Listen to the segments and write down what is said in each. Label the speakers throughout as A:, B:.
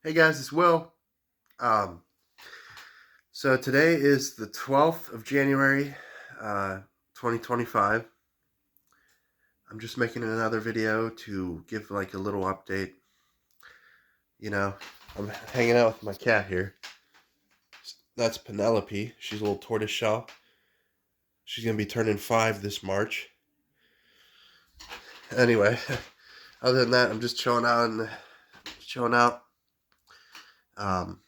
A: Hey guys, it's Will. Um, so today is the 12th of January, 2025. I'm just making another video to give like a little update. You know, I'm hanging out with my cat here. That's Penelope. She's a little tortoise shell. She's gonna be turning 5 this March. Anyway, other than that, I'm just chilling out and chilling out. Um,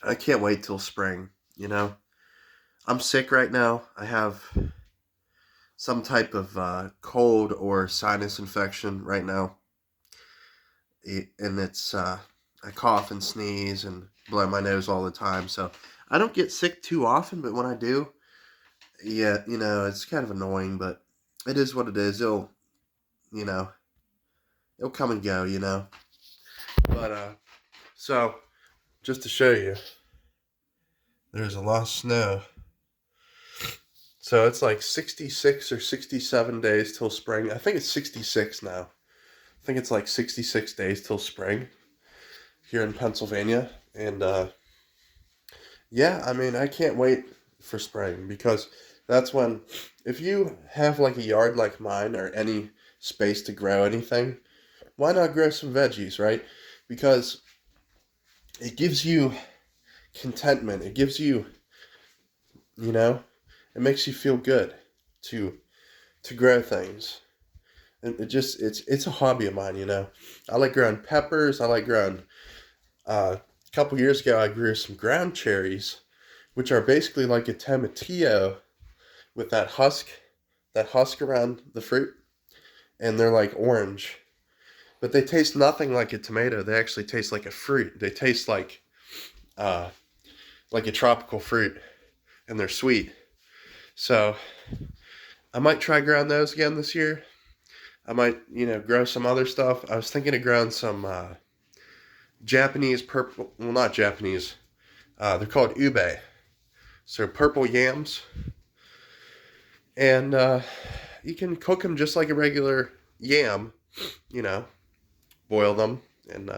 A: I can't wait till spring. I'm sick right now. I have some type of cold or sinus infection right now. And it's I cough and sneeze and blow my nose all the time. So I don't get sick too often, but when I do, yeah, it's kind of annoying, but it is what it is. You know, it'll come and go. But so just to show you, there's a lot of snow. So it's like 66 or 67 days till spring. I think it's 66 now. I think it's like 66 days till spring here in Pennsylvania. And yeah, I mean, I can't wait for spring because that's when, if you have like a yard like mine or any space to grow anything, why not grow some veggies, right? Because it gives you contentment. It gives you, you know, it makes you feel good to grow things. And it's a hobby of mine. I like growing peppers. I like growing a couple years ago I grew some ground cherries, which are basically like a tomatillo with that husk around the fruit, and they're like orange. But they taste nothing like a tomato. They actually taste like a fruit. They taste uh like a tropical fruit, and they're sweet. So I might try growing those again this year. I might, grow some other stuff. I was thinking of growing some Japanese purple, well, not Japanese. They're called ube. So purple yams, and you can cook them just like a regular yam. You know, boil them and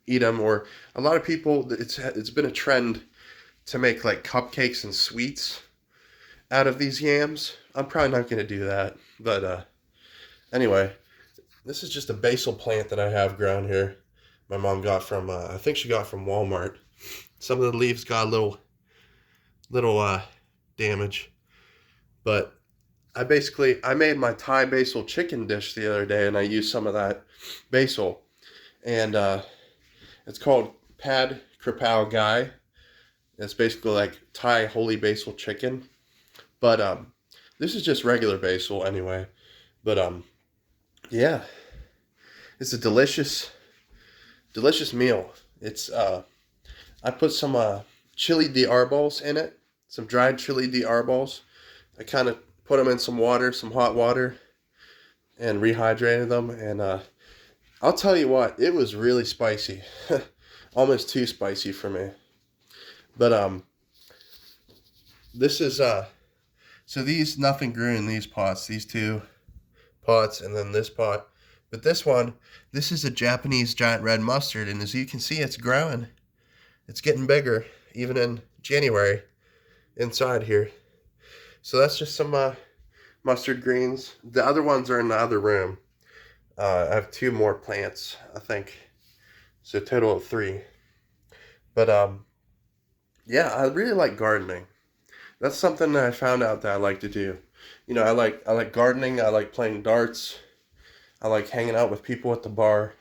A: eat them. Or a lot of people, it's been a trend to make like cupcakes and sweets out of these yams. I'm probably not going to do that, but anyway, this is just a basil plant that I have grown here. My mom got from I think she got from Walmart. Some of the leaves got a little damage, but I made my Thai basil chicken dish the other day, and I used some of that basil, and it's called Pad Krapao Gai. It's basically like Thai holy basil chicken, but this is just regular basil anyway. But yeah, it's a delicious meal. It's I put some chili de arbol in it, some dried chili de arbol. I kind of put them in some water, some hot water, and rehydrated them. And I'll tell you what, it was really spicy, almost too spicy for me. But this is so these nothing grew in these pots, these two pots, and then this pot. But this is a Japanese giant red mustard, and as you can see, it's growing. It's getting bigger, even in January, inside here. So that's just some mustard greens. The other ones are in the other room. I have two more plants, I think. So a total of three. But yeah, I really like gardening. That's something that I found out that I like to do. I like gardening. I like playing darts. I like hanging out with people at the bar.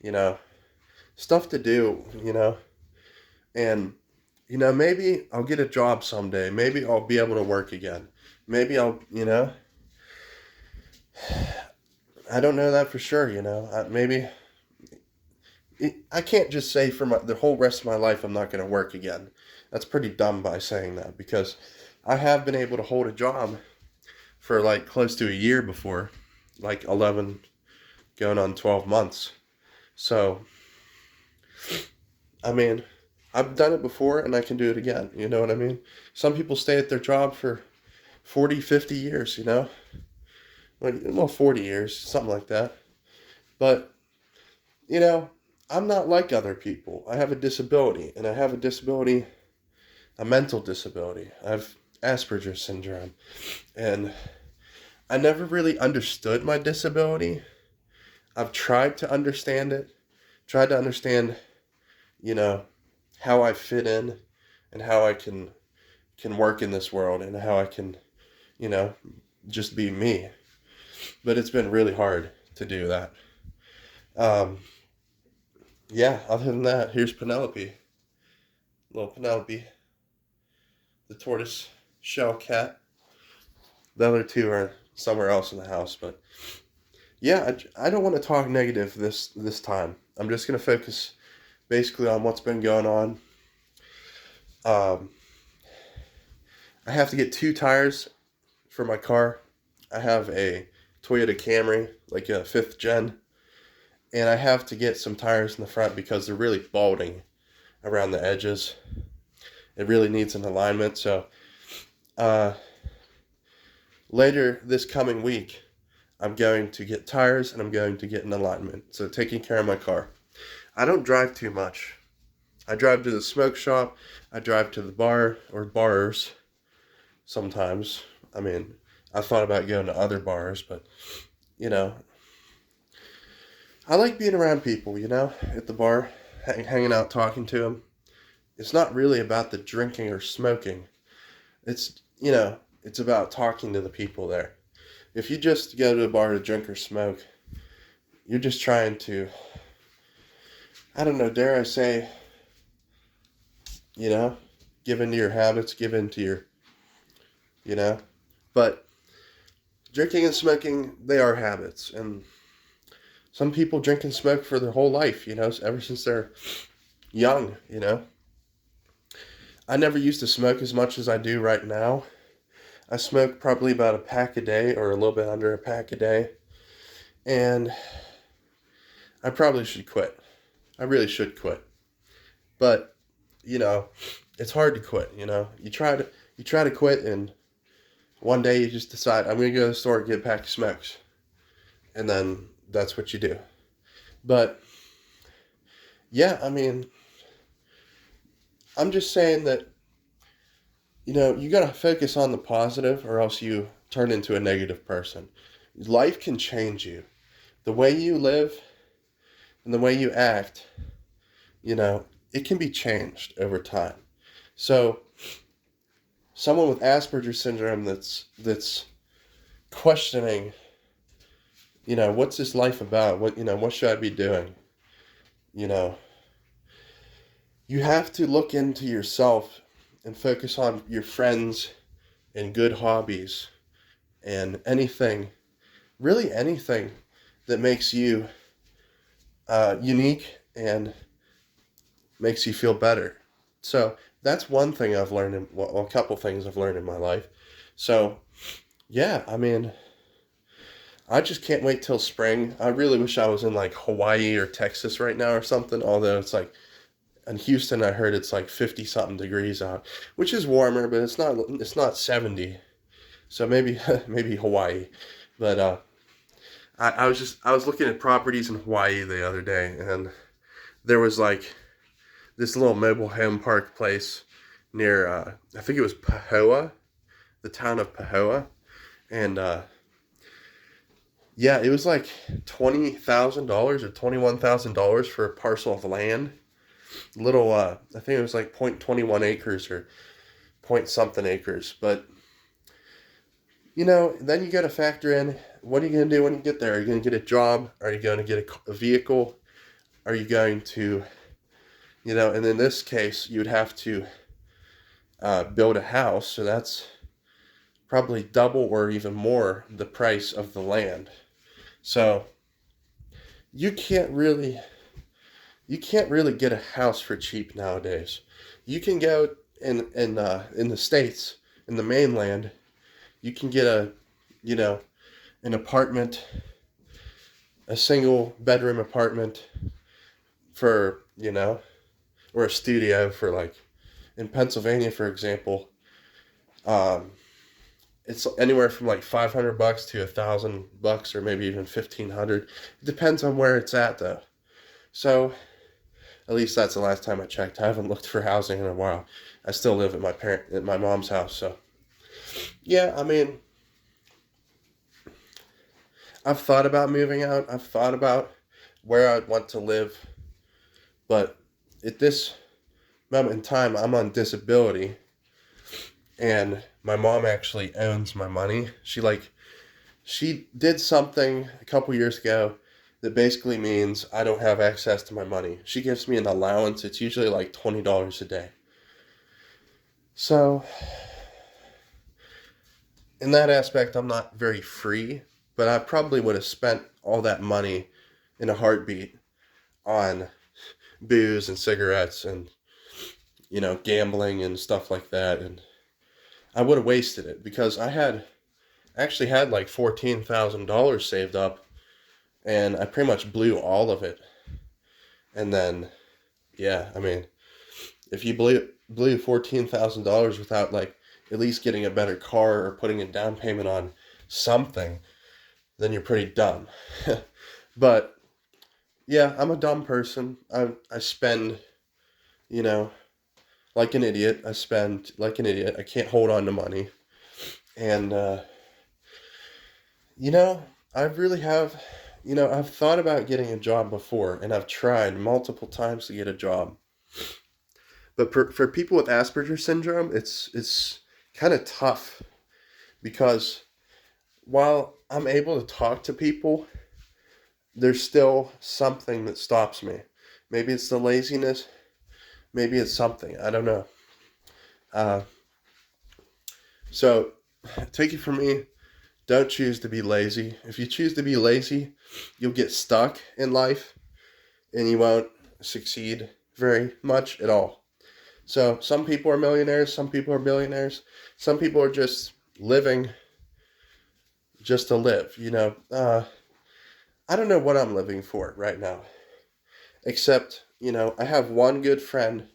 A: You know, stuff to do. And maybe I'll get a job someday. Maybe I'll be able to work again. Maybe I don't know that for sure. Maybe I can't just say for the whole rest of my life I'm not going to work again. That's pretty dumb by saying that, because I have been able to hold a job for like close to a year before, like 11 going on 12 months. So, I mean, I've done it before and I can do it again. You know what I mean? Some people stay at their job for 40, 50 years, Like, well, 40 years, something like that. But, you know, I'm not like other people. I have a disability, and I have a disability, a mental disability. I have Asperger's syndrome, and I never really understood my disability. I've tried to understand it, tried to understand, you know, how I fit in and how I can work in this world and how I can, you know, just be me. But it's been really hard to do that. Um, yeah, other than that, here's Penelope. Little Penelope, the tortoise shell cat. The other two are somewhere else in the house, but yeah, I don't want to talk negative this time. I'm just gonna focus basically on what's been going on. Um, I have to get two tires for my car. I have a Toyota Camry, like a fifth gen, and I have to get some tires in the front because they're really balding around the edges. It really needs an alignment. So uh, later this coming week, I'm going to get tires and I'm going to get an alignment. So taking care of my car. I don't drive too much. I drive to the smoke shop. I drive to the bar or bars sometimes. I mean, I thought about going to other bars, but you know, I like being around people, at the bar, hanging out, talking to them. It's not really about the drinking or smoking. It's about talking to the people there. If you just go to a bar to drink or smoke, you're just trying to, I don't know, dare I say, you know, give into your habits, give into your, you know. But drinking and smoking, they are habits. And some people drink and smoke for their whole life, ever since they're young. I never used to smoke as much as I do right now. I smoke probably about a pack a day or a little bit under a pack a day. And I probably should quit. I really should quit. But, it's hard to quit, You try to quit and one day you just decide, I'm going to go to the store and get a pack of smokes. And then that's what you do. But, yeah, I mean, I'm just saying that, you got to focus on the positive or else you turn into a negative person. Life can change you. The way you live and the way you act, it can be changed over time. So, someone with Asperger's syndrome that's questioning, what's this life about? What should I be doing? You know, you have to look into yourself and focus on your friends and good hobbies and anything, really anything that makes you unique and makes you feel better. So that's one thing I've learned, a couple things I've learned in my life. So, yeah, I mean, I just can't wait till spring. I really wish I was in like Hawaii or Texas right now or something, although it's like in Houston I heard it's like 50 something degrees out, which is warmer, but it's not 70. So maybe maybe Hawaii. But I was looking at properties in Hawaii the other day, and there was like this little mobile home park place near I think it was Pahoa, the town of Pahoa, and yeah, it was like $20,000 or $21,000 for a parcel of land. Little, I think it was like 0.21 acres or point something acres. But then you got to factor in, what are you going to do when you get there? Are you going to get a job? Are you going to get a vehicle? Are you going to, and in this case, you would have to build a house. So that's probably double or even more the price of the land. So you can't really get a house for cheap nowadays. You can go in the States, in the mainland, you can get an apartment, a single bedroom apartment for, or a studio for, like, in Pennsylvania, for example, it's anywhere from like $500 to $1,000 or maybe even $1,500. It depends on where it's at though. So At least that's the last time I checked. I haven't looked for housing in a while. I still live at my mom's house, so yeah, I mean, I've thought about moving out. I've thought about where I'd want to live, but at this moment in time, I'm on disability, and my mom actually owns my money. She did something a couple years ago that basically means I don't have access to my money. She gives me an allowance. It's usually like $20 a day. So, in that aspect, I'm not very free, but I probably would have spent all that money in a heartbeat on booze and cigarettes and, gambling and stuff like that. And I would have wasted it because actually had like $14,000 saved up, and I pretty much blew all of it. And then, yeah, I mean, if you blew $14,000 without like at least getting a better car or putting a down payment on something, then you're pretty dumb. But yeah, I'm a dumb person. I spend, you know, like an idiot. I spend like an idiot. I can't hold on to money. And you know, I really have, I've thought about getting a job before, and I've tried multiple times to get a job. But for people with Asperger's syndrome, it's kind of tough because while I'm able to talk to people, there's still something that stops me. Maybe it's the laziness. Maybe it's something. I don't know. Uh, so take it from me. Don't choose to be lazy. If you choose to be lazy, you'll get stuck in life and you won't succeed very much at all. So some people are millionaires, some people are billionaires, some people are just living just to live, I don't know what I'm living for right now, except, I have one good friend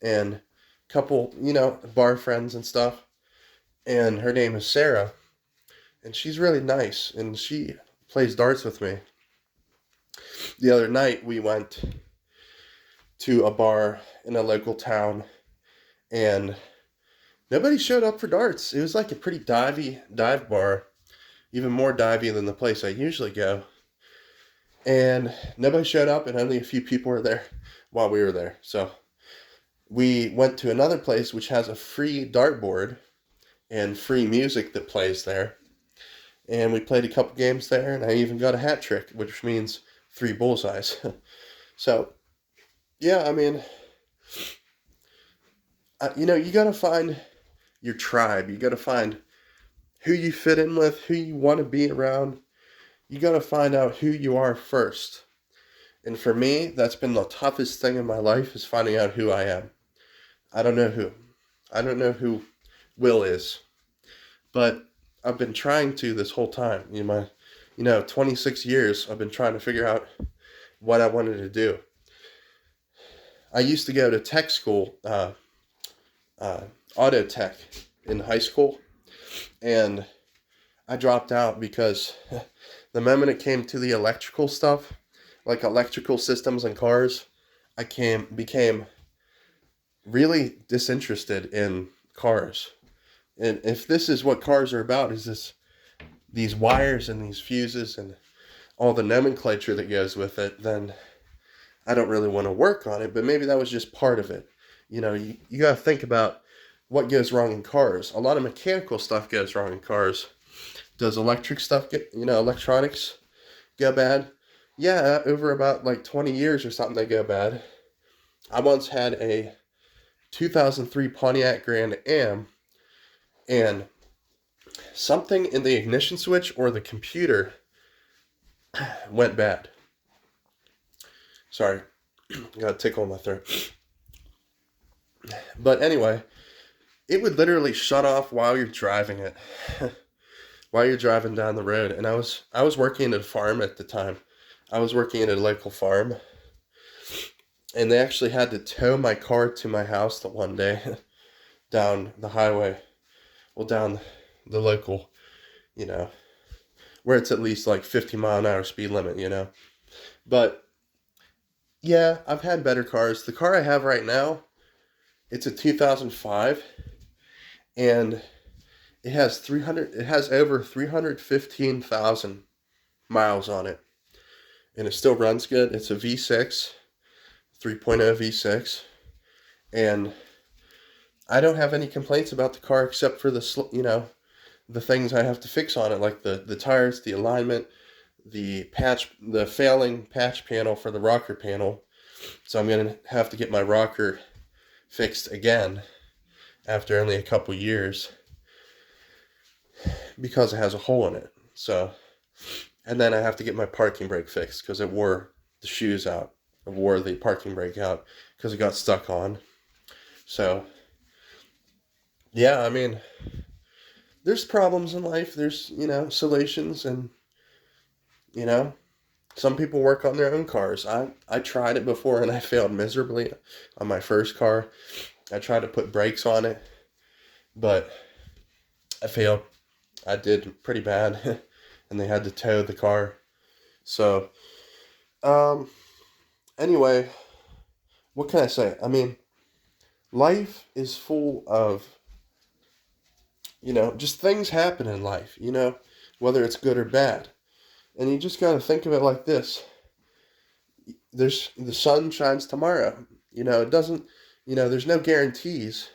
A: and a couple, bar friends and stuff, and her name is Sarah, and she's really nice, and she plays darts with me. The other night, we went to a bar in a local town, and nobody showed up for darts. It was like a pretty dive bar, even more divey than the place I usually go. And nobody showed up, and only a few people were there while we were there. So we went to another place which has a free dartboard and free music that plays there. And we played a couple games there, and I even got a hat trick, which means 3 bullseyes. So, yeah, I mean, you got to find your tribe. You got to find who you fit in with, who you want to be around. You got to find out who you are first. And for me, that's been the toughest thing in my life, is finding out who I am. I don't know who. I don't know who Will is. But I've been trying to this whole time. 26 years, I've been trying to figure out what I wanted to do. I used to go to tech school, auto tech in high school, and I dropped out because the moment it came to the electrical stuff, like electrical systems and cars, I became really disinterested in cars. And if this is what cars are about, is these wires and these fuses and all the nomenclature that goes with it, then I don't really want to work on it. But maybe that was just part of it. You got to think about what goes wrong in cars. A lot of mechanical stuff goes wrong in cars. Does electric stuff electronics go bad? Yeah, over about like 20 years or something, they go bad. I once had a 2003 Pontiac Grand Am, and something in the ignition switch or the computer went bad. Sorry, got a tickle in my throat. But anyway, it would literally shut off while you're driving it, while you're driving down the road. And I was working at a farm at the time. I was working at a local farm, and they actually had to tow my car to my house the one day down the highway, well, down the local, where it's at least like 50-mile-an-hour speed limit, But Yeah, I've had better cars. The car I have right now, it's a 2005, and it has over 315,000 miles on it, and it still runs good. It's a V6, 3.0 V6, and I don't have any complaints about the car except for the things I have to fix on it, like the tires, the alignment, the failing patch panel for the rocker panel. So I'm gonna have to get my rocker fixed again after only a couple years because it has a hole in it. So, and then I have to get my parking brake fixed because it wore the shoes out. It wore the parking brake out because it got stuck on. So, yeah, I mean, there's problems in life. There's, solutions, and, you know, some people work on their own cars. I tried it before and I failed miserably on my first car. I tried to put brakes on it, but I failed. I did pretty bad, and they had to tow the car. So, um, anyway, what can I say? I mean, life is full of, just things happen in life, whether it's good or bad. And you just got to think of it like this. The sun shines tomorrow. It doesn't, there's no guarantees,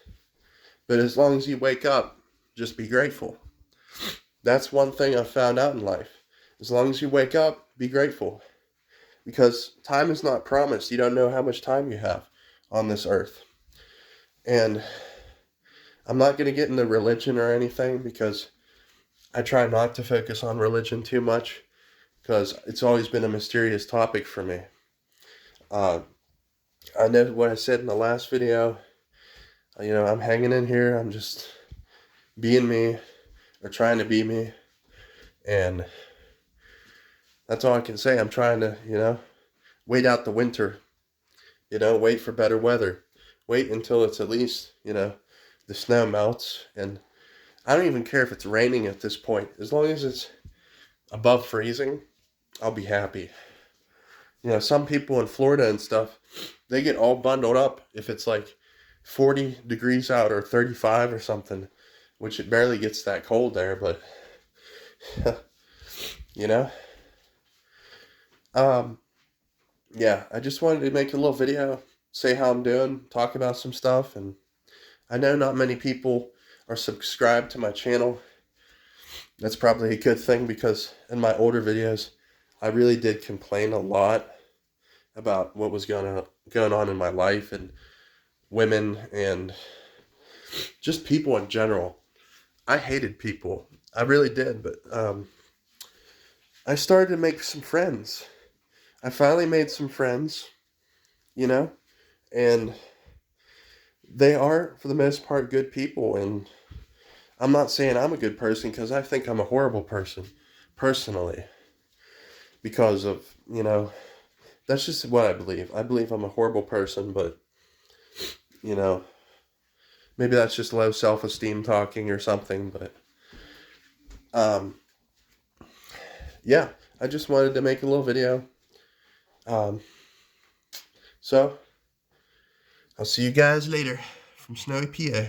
A: but as long as you wake up, just be grateful. That's one thing I've found out in life. As long as you wake up, be grateful. Because time is not promised. You don't know how much time you have on this earth. And I'm not going to get into religion or anything because I try not to focus on religion too much because it's always been a mysterious topic for me. Uh, I know what I said in the last video. I'm hanging in here. I'm just being me, or trying to be me. And that's all I can say. I'm trying to, wait out the winter. Wait for better weather. Wait until it's at least, the snow melts. And I don't even care if it's raining at this point. As long as it's above freezing, I'll be happy. Some people in Florida and stuff, they get all bundled up if it's like 40 degrees out or 35 or something, which it barely gets that cold there, but, you know, um, yeah, I just wanted to make a little video, say how I'm doing, talk about some stuff, and I know not many people are subscribed to my channel. That's probably a good thing because in my older videos, I really did complain a lot about what was going on in my life and women and just people in general. I hated people. I really did, but I started to make some friends. I finally made some friends, you know, and they are, for the most part, good people. And I'm not saying I'm a good person because I think I'm a horrible person, personally, because of, that's just what I believe. I believe I'm a horrible person, but, you know, maybe that's just low self-esteem talking or something, but, um, yeah, I just wanted to make a little video. Um, so, I'll see you guys later from Snowy, PA.